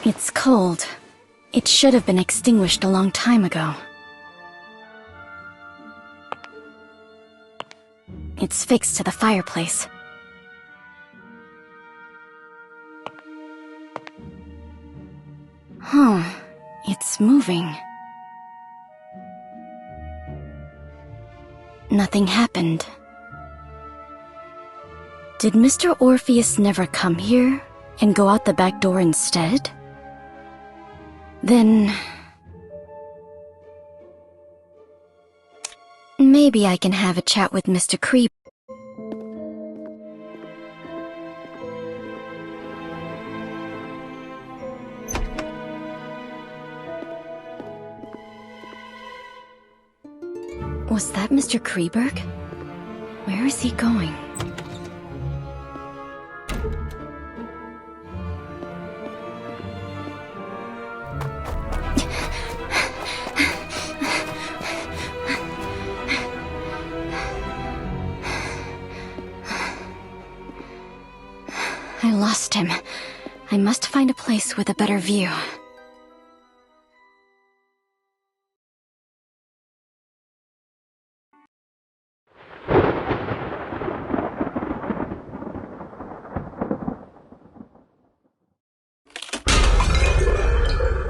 It's cold. It should have been extinguished a long time ago. It's fixed to the fireplace. Huh. It's moving. Nothing happened. Did Mr. Orpheus never come here and go out the back door instead? Then... maybe I can have a chat with Mr. Creep. Was that Mr. Kreberg? Where is he going? I lost him. I must find a place with a better view.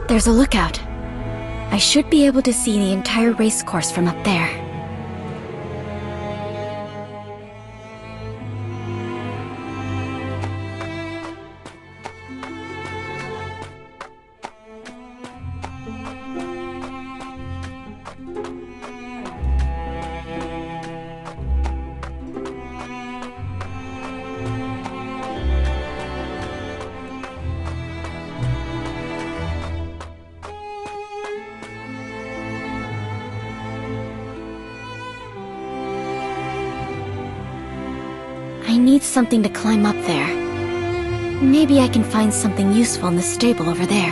There's a lookout. I should be able to see the entire racecourse from up there. I need something to climb up there. Maybe I can find something useful in the stable over there.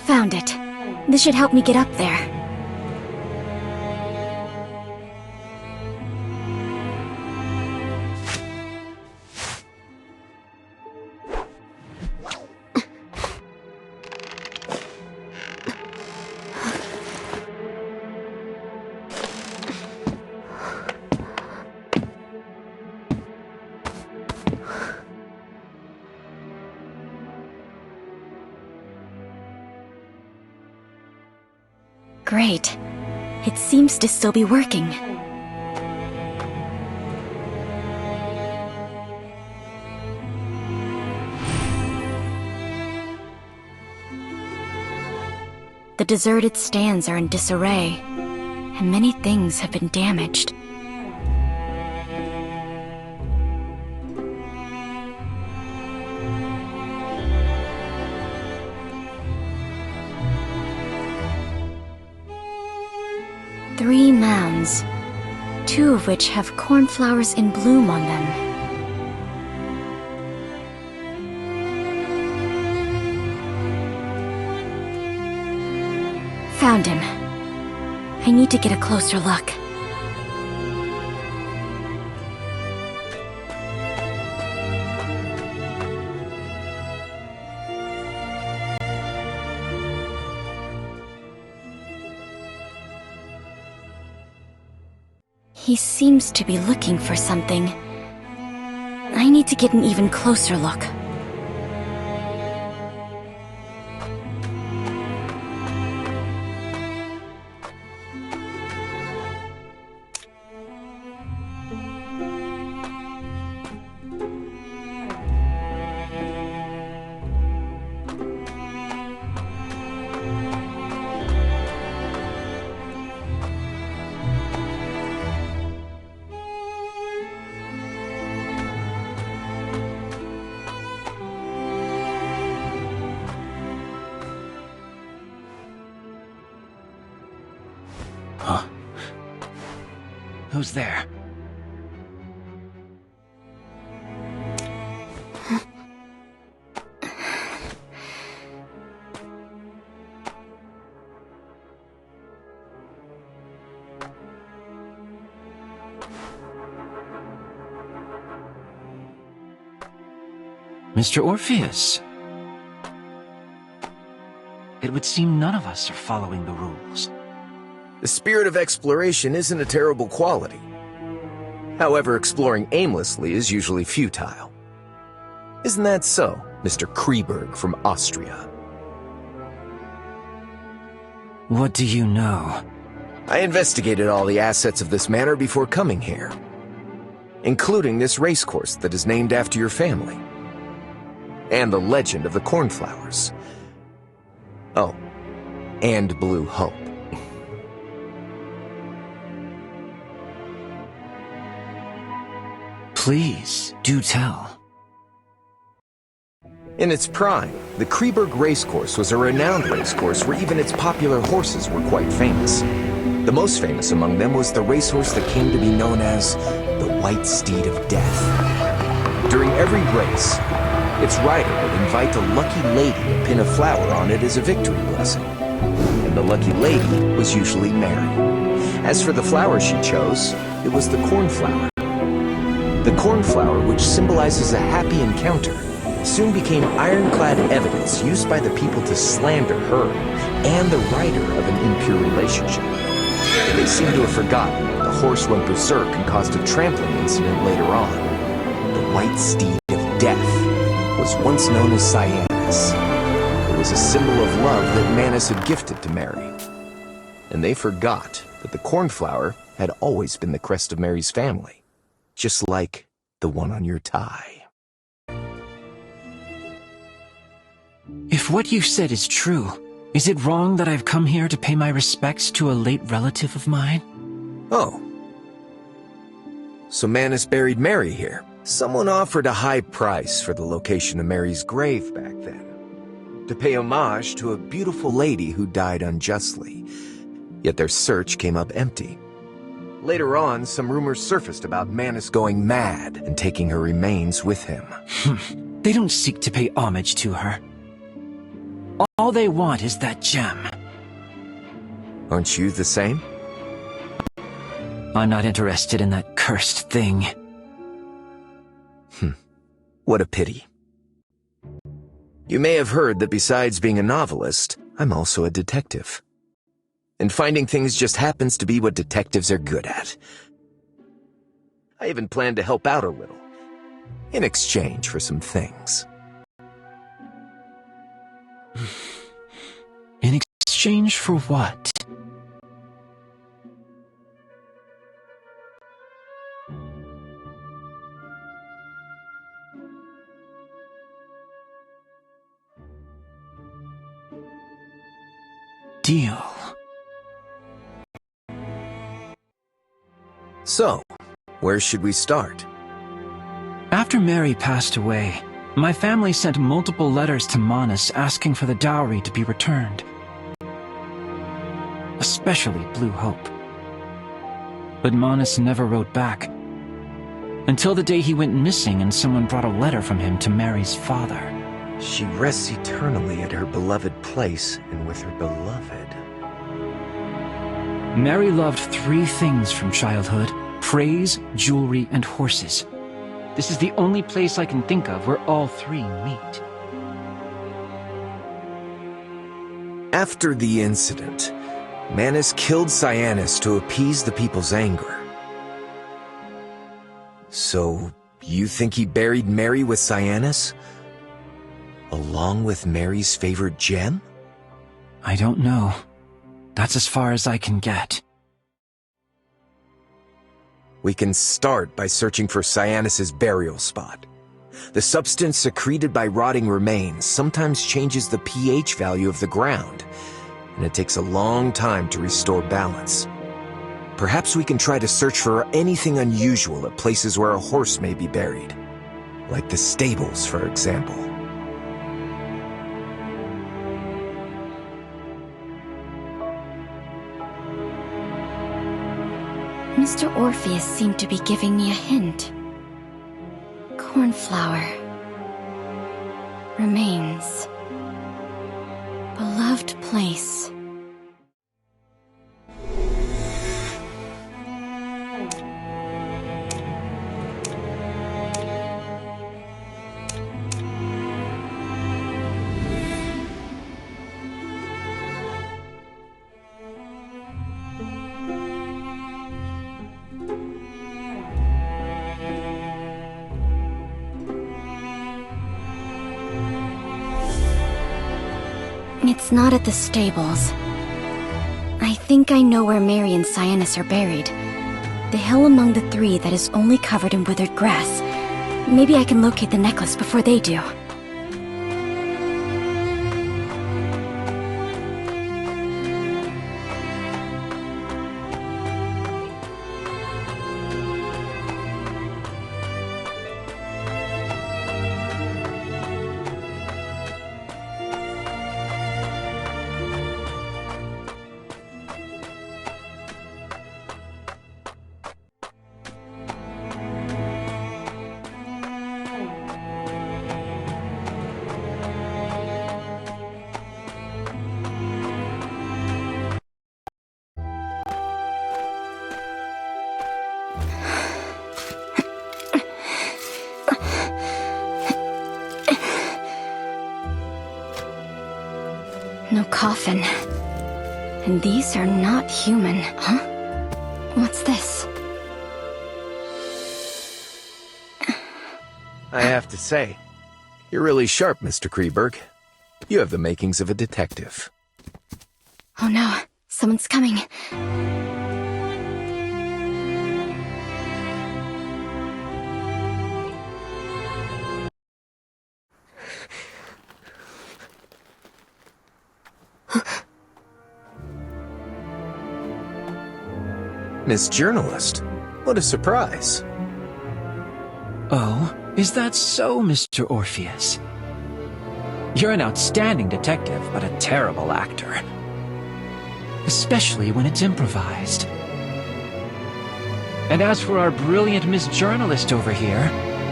Found it. This should help me get up there. Great. It seems to still be working. The deserted stands are in disarray, and many things have been damaged. Three mounds, two of which have cornflowers in bloom on them. Found him. I need to get a closer look. He seems to be looking for something. I need to get an even closer look. Huh? Who's there? Mr. Orpheus. It would seem none of us are following the rules. The spirit of exploration isn't a terrible quality. However, exploring aimlessly is usually futile. Isn't that so, Mr. Kreberg from Austria? What do you know? I investigated all the assets of this manor before coming here, including this racecourse that is named after your family, and the legend of the cornflowers. Oh, and Blue Hope. Please, do tell. In its prime, the Kreberg racecourse was a renowned racecourse where even its popular horses were quite famous. The most famous among them was the racehorse that came to be known as the White Steed of Death. During every race, its rider would invite a lucky lady to pin a flower on it as a victory blessing. And the lucky lady was usually Mary. As for the flower she chose, it was the cornflower. The cornflower, which symbolizes a happy encounter, soon became ironclad evidence used by the people to slander her and the rider of an impure relationship. They seem to have forgotten that the horse went berserk and caused a trampling incident later on. The White Steed of Death was once known as Cyanus. It was a symbol of love that Manus had gifted to Mary. And they forgot that the cornflower had always been the crest of Mary's family. Just like the one on your tie. If what you said is true, is it wrong that I've come here to pay my respects to a late relative of mine? Oh. So Manus buried Mary here. Someone offered a high price for the location of Mary's grave back then, to pay homage to a beautiful lady who died unjustly. Yet their search came up empty. Later on, some rumors surfaced about Manus going mad and taking her remains with him. They don't seek to pay homage to her. All they want is that gem. Aren't you the same? I'm not interested in that cursed thing. What a pity. You may have heard that besides being a novelist, I'm also a detective. And finding things just happens to be what detectives are good at. I even plan to help out a little, in exchange for some things. In exchange for what? Deal. So, where should we start? After Mary passed away, my family sent multiple letters to Manus asking for the dowry to be returned. Especially Blue Hope. But Manus never wrote back. Until the day he went missing and someone brought a letter from him to Mary's father. She rests eternally at her beloved place and with her beloved. Mary loved 3 things from childhood: praise, jewelry, and horses. This is the only place I can think of where all 3 meet. After the incident, Manus killed Cyanus to appease the people's anger. So, you think he buried Mary with Cyanus? Along with Mary's favorite gem? I don't know. That's as far as I can get. We can start by searching for Cyanus's burial spot. The substance secreted by rotting remains sometimes changes the pH value of the ground, and it takes a long time to restore balance. Perhaps we can try to search for anything unusual at places where a horse may be buried, like the stables, for example. Mr. Orpheus seemed to be giving me a hint. Cornflower. Remains. Beloved place. not at the stables. I think I know where Mary and Cyanus are buried. The hill among the three that is only covered in withered grass. Maybe I can locate the necklace before they do. No coffin. And these are not human, huh? What's this? I have to say, you're really sharp, Mr. Kreberg. You have the makings of a detective. Oh no, someone's coming. Miss Journalist, what a surprise. Oh, is that so, Mr. Orpheus? You're an outstanding detective, but a terrible actor. Especially when it's improvised. And as for our brilliant Miss Journalist over here,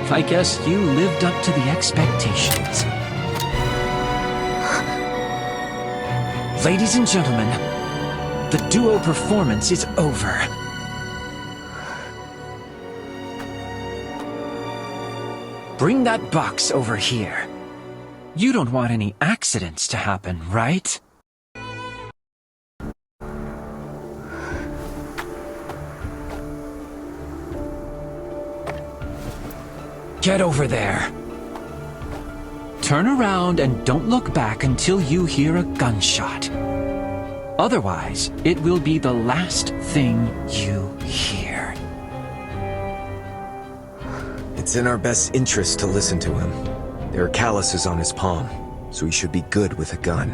I guess you lived up to the expectations. Ladies and gentlemen, the duo performance is over. Bring that box over here. You don't want any accidents to happen, right? Get over there. Turn around and don't look back until you hear a gunshot. Otherwise, it will be the last thing you hear. It's in our best interest to listen to him. There are calluses on his palm, so he should be good with a gun.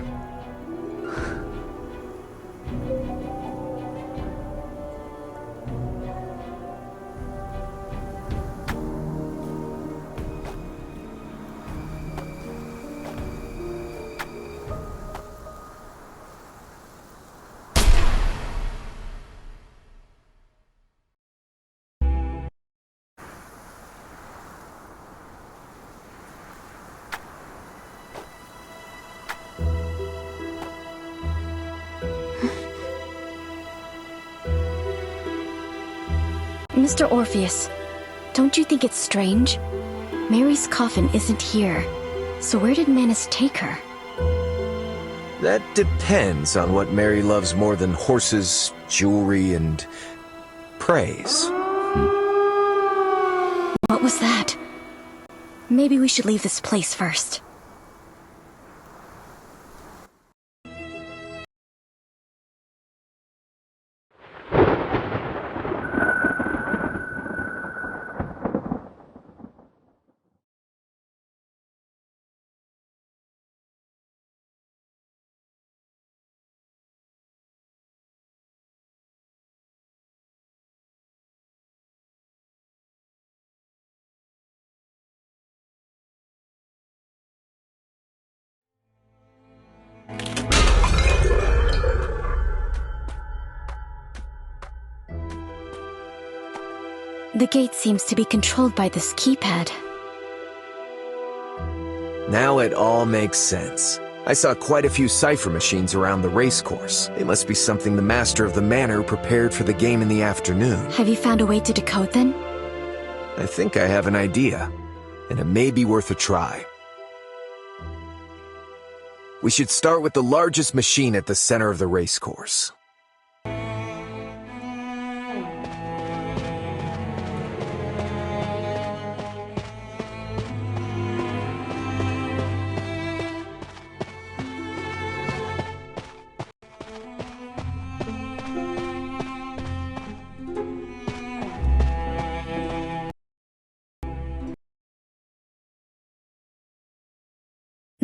Mr. Orpheus, don't you think it's strange? Mary's coffin isn't here, so where did Manus take her? That depends on what Mary loves more than horses, jewelry, and praise. What was that? Maybe we should leave this place first. The gate seems to be controlled by this keypad. Now it all makes sense. I saw quite a few cipher machines around the racecourse. They must be something the master of the manor prepared for the game in the afternoon. Have you found a way to decode them? I think I have an idea, and it may be worth a try. We should start with the largest machine at the center of the racecourse.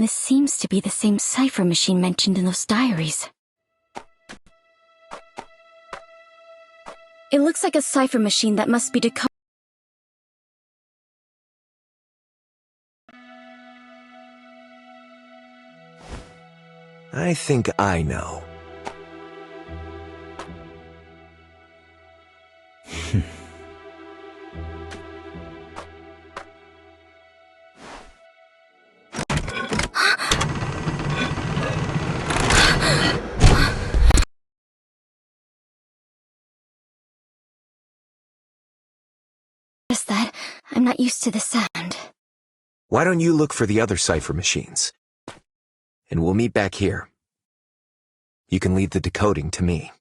This seems to be the same cipher machine mentioned in those diaries. It looks like a cipher machine that must be decoded. I think I know. Just that, I'm not used to the sound. Why don't you look for the other cipher machines? And we'll meet back here. You can leave the decoding to me.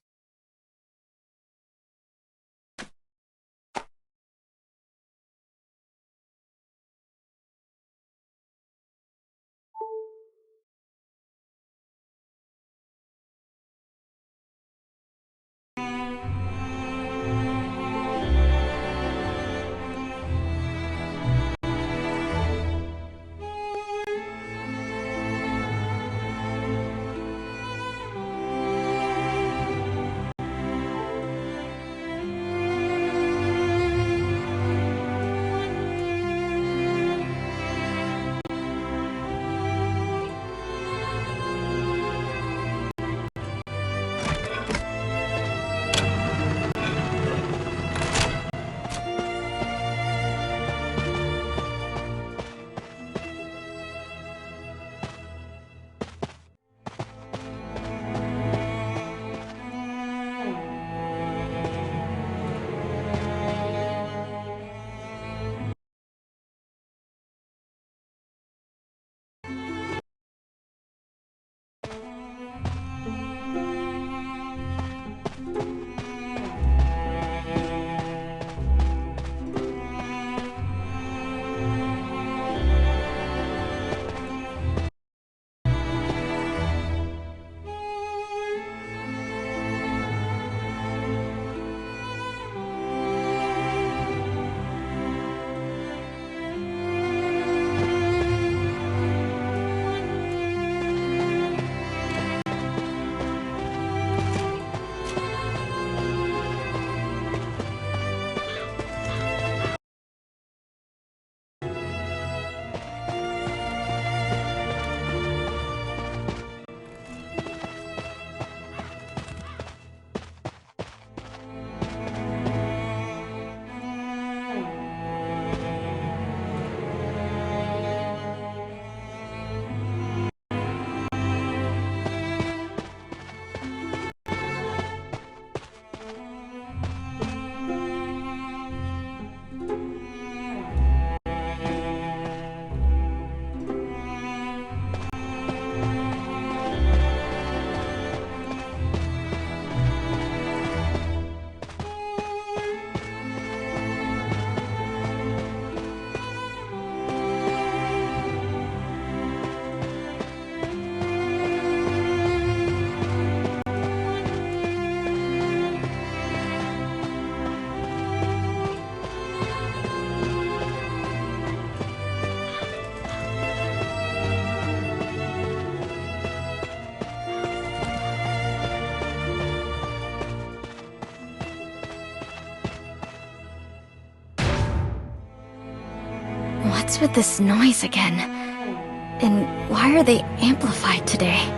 What's with this noise again? And why are they amplified today?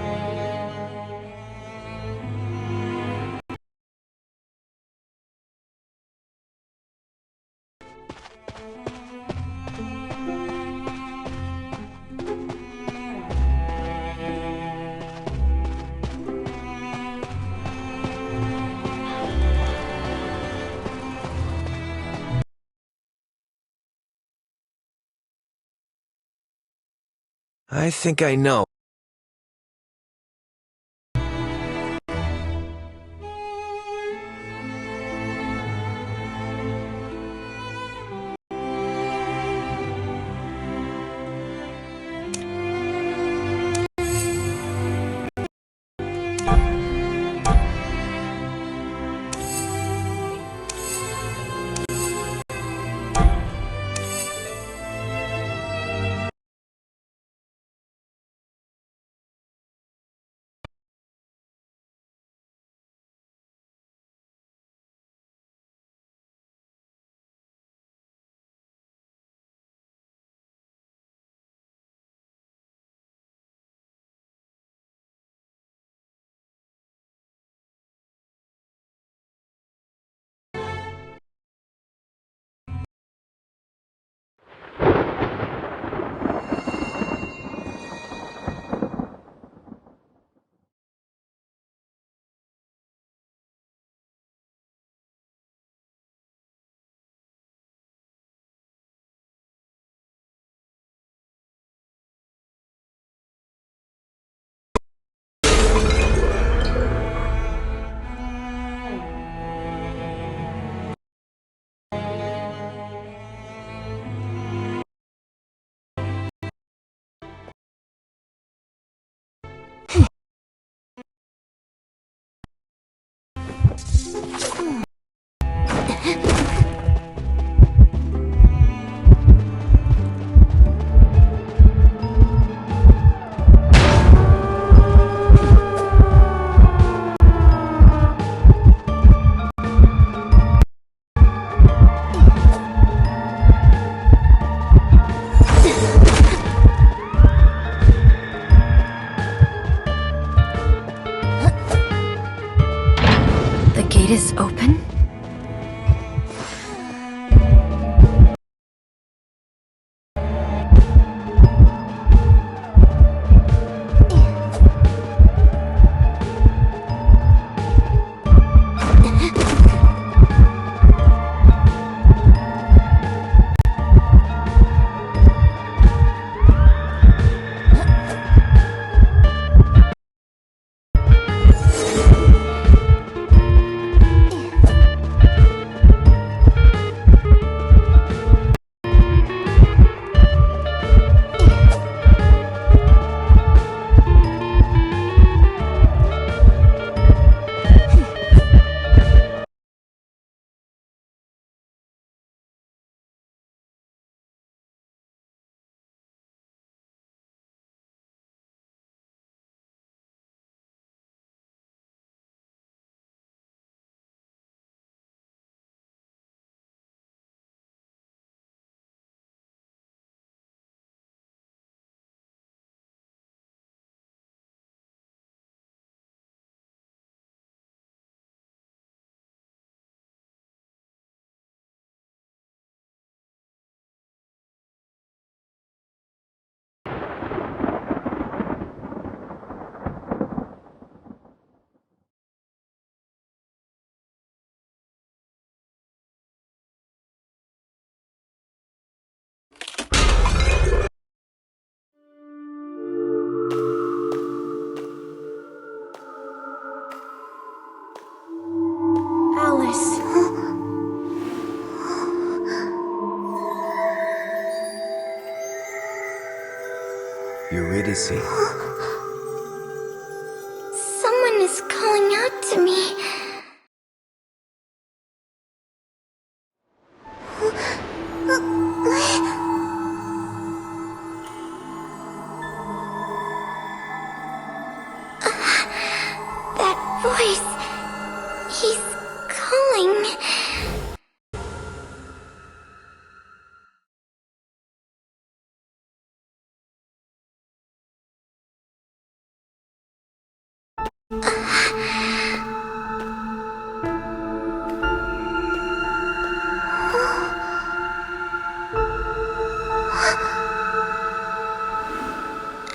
I think I know. gate is open? Alice. Eurydice. Someone is calling out to me. That voice. He's calling.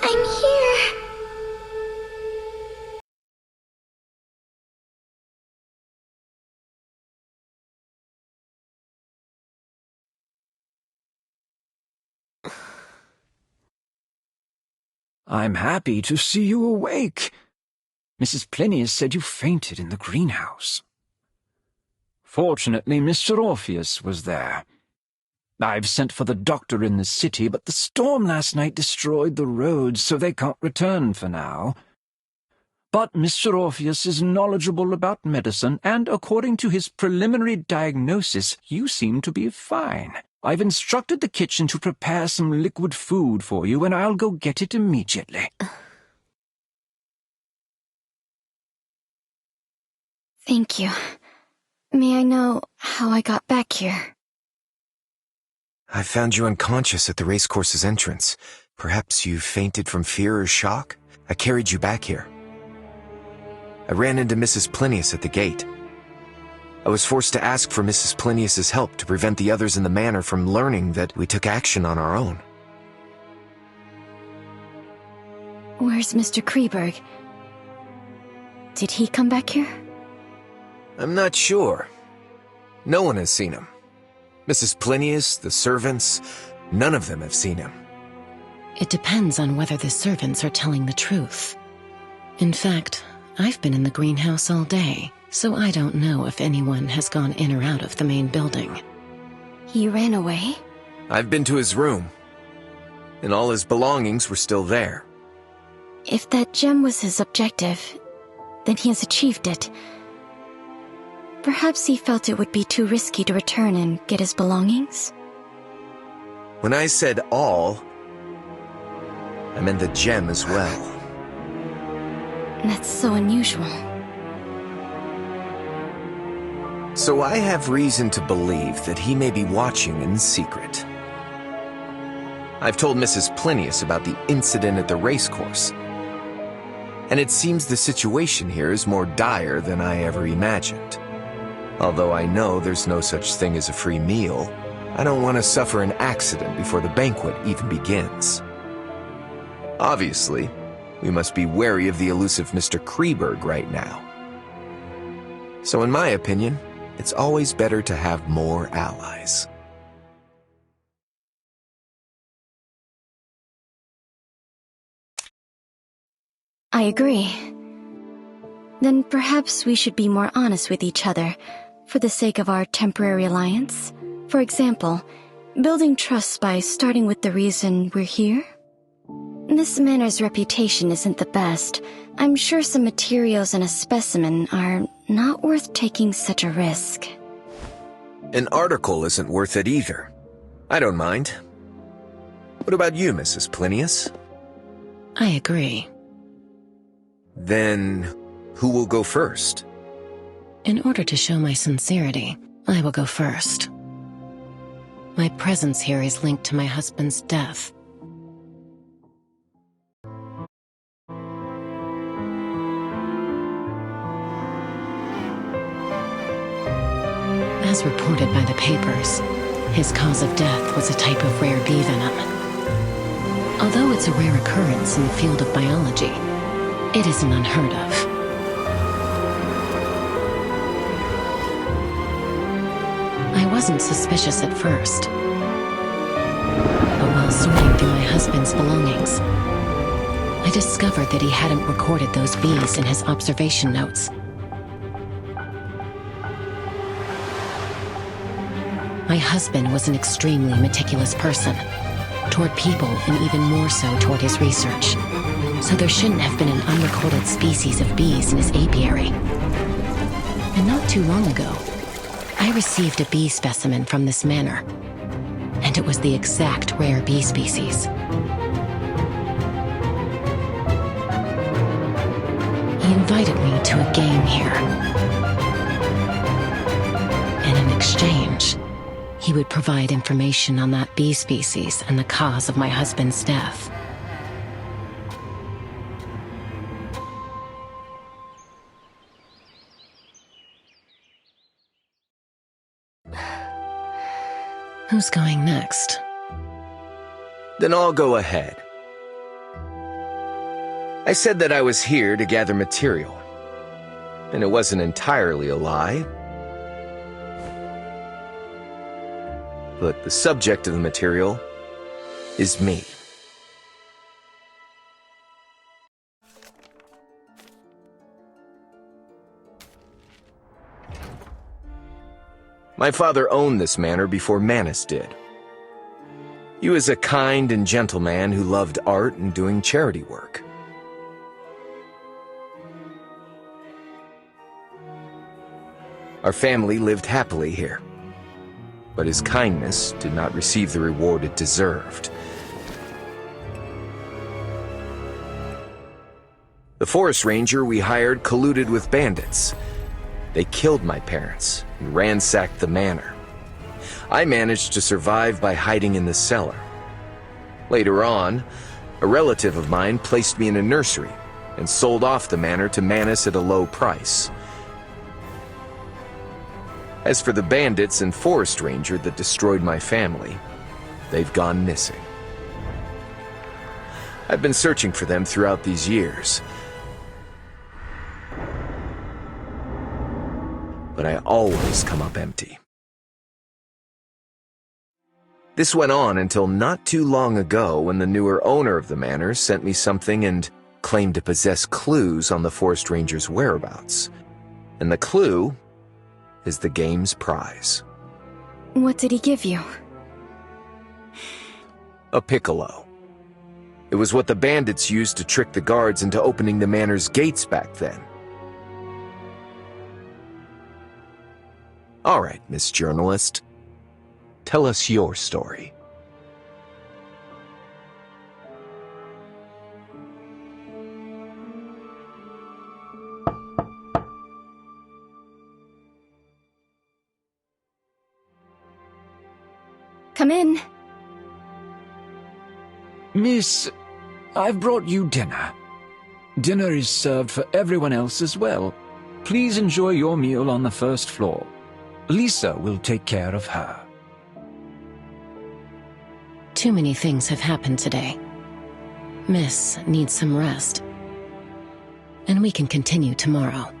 I'm here. I'm happy to see you awake. Mrs. Plinius said you fainted in the greenhouse. Fortunately, Mr. Orpheus was there. I've sent for the doctor in the city, but the storm last night destroyed the roads, so they can't return for now. But Mr. Orpheus is knowledgeable about medicine, and according to his preliminary diagnosis, you seem to be fine. I've instructed the kitchen to prepare some liquid food for you, and I'll go get it immediately. Thank you. May I know how I got back here? I found you unconscious at the racecourse's entrance. Perhaps you fainted from fear or shock? I carried you back here. I ran into Mrs. Plinius at the gate. I was forced to ask for Mrs. Plinius's help to prevent the others in the manor from learning that we took action on our own. Where's Mr. Kreberg? Did he come back here? I'm not sure. No one has seen him. Mrs. Plinius, the servants, none of them have seen him. It depends on whether the servants are telling the truth. In fact, I've been in the greenhouse all day, so I don't know if anyone has gone in or out of the main building. He ran away? I've been to his room, and all his belongings were still there. If that gem was his objective, then he has achieved it. Perhaps he felt it would be too risky to return and get his belongings? When I said all, I meant the gem as well. That's so unusual. So I have reason to believe that he may be watching in secret. I've told Mrs. Plinius about the incident at the racecourse, and it seems the situation here is more dire than I ever imagined. Although I know there's no such thing as a free meal, I don't want to suffer an accident before the banquet even begins. Obviously, we must be wary of the elusive Mr. Kreberg right now. So in my opinion, it's always better to have more allies. I agree. Then perhaps we should be more honest with each other, for the sake of our temporary alliance. For example, building trust by starting with the reason we're here? This manor's reputation isn't the best. I'm sure some materials and a specimen are not worth taking such a risk. An article isn't worth it either. I don't mind. What about you, Mrs. Plinius? I agree. Then, who will go first? In order to show my sincerity, I will go first. My presence here is linked to my husband's death. As reported by the papers, his cause of death was a type of rare bee venom. Although it's a rare occurrence in the field of biology, it isn't unheard of. I wasn't suspicious at first, but while sorting through my husband's belongings, I discovered that he hadn't recorded those bees in his observation notes. My husband was an extremely meticulous person, toward people and even more so toward his research. So there shouldn't have been an unrecorded species of bees in his apiary. And not too long ago, I received a bee specimen from this manor, and it was the exact rare bee species. He invited me to a game here. And in exchange, he would provide information on that bee species and the cause of my husband's death. Who's going next? Then I'll go ahead. I said that I was here to gather material, and it wasn't entirely a lie. But the subject of the material is me. My father owned this manor before Manus did. He was a kind and gentle man who loved art and doing charity work. Our family lived happily here, but his kindness did not receive the reward it deserved. The forest ranger we hired colluded with bandits. They killed my parents and ransacked the manor. I managed to survive by hiding in the cellar. Later on, a relative of mine placed me in a nursery and sold off the manor to Manus at a low price. As for the bandits and forest ranger that destroyed my family, they've gone missing. I've been searching for them throughout these years, but I always come up empty. This went on until not too long ago when the newer owner of the manor sent me something and claimed to possess clues on the forest ranger's whereabouts. And the clue is the game's prize. What did he give you? A piccolo. It was what the bandits used to trick the guards into opening the manor's gates back then. All right, Miss Journalist. Tell us your story. Come in. Miss, I've brought you dinner. Dinner is served for everyone else as well. Please enjoy your meal on the first floor. Lisa will take care of her. Too many things have happened today. Miss needs some rest. And we can continue tomorrow.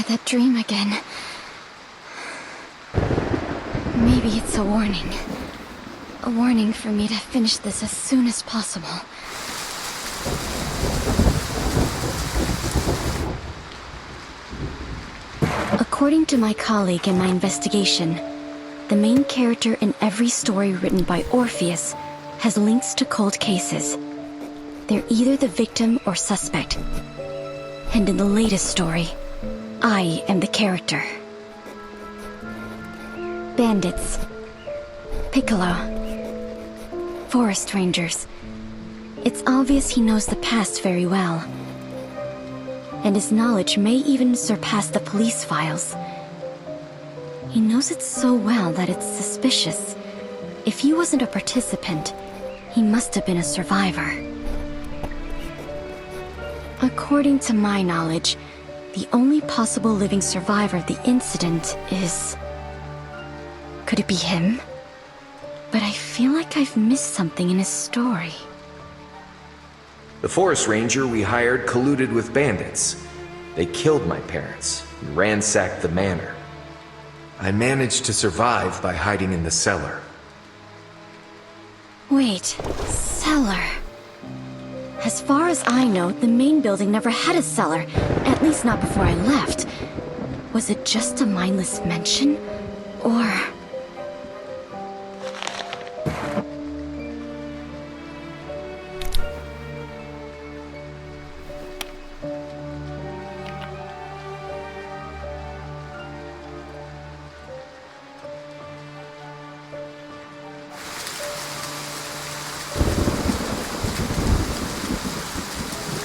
That dream again. Maybe it's a warning. A warning for me to finish this as soon as possible. According to my colleague in my investigation, the main character in every story written by Orpheus has links to cold cases. They're either the victim or suspect. And in the latest story, I am the character. Bandits. Piccolo. Forest rangers. It's obvious he knows the past very well. And his knowledge may even surpass the police files. He knows it so well that it's suspicious. If he wasn't a participant, he must have been a survivor. According to my knowledge, the only possible living survivor of the incident is... Could it be him? But I feel like I've missed something in his story. The forest ranger we hired colluded with bandits. They killed my parents and ransacked the manor. I managed to survive by hiding in the cellar. Wait, cellar. As far as I know, the main building never had a cellar, at least not before I left. Was it just a mindless mention? Or...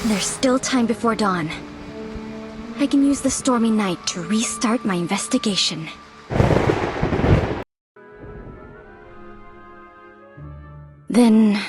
There's still time before dawn. I can use the stormy night to restart my investigation. Then...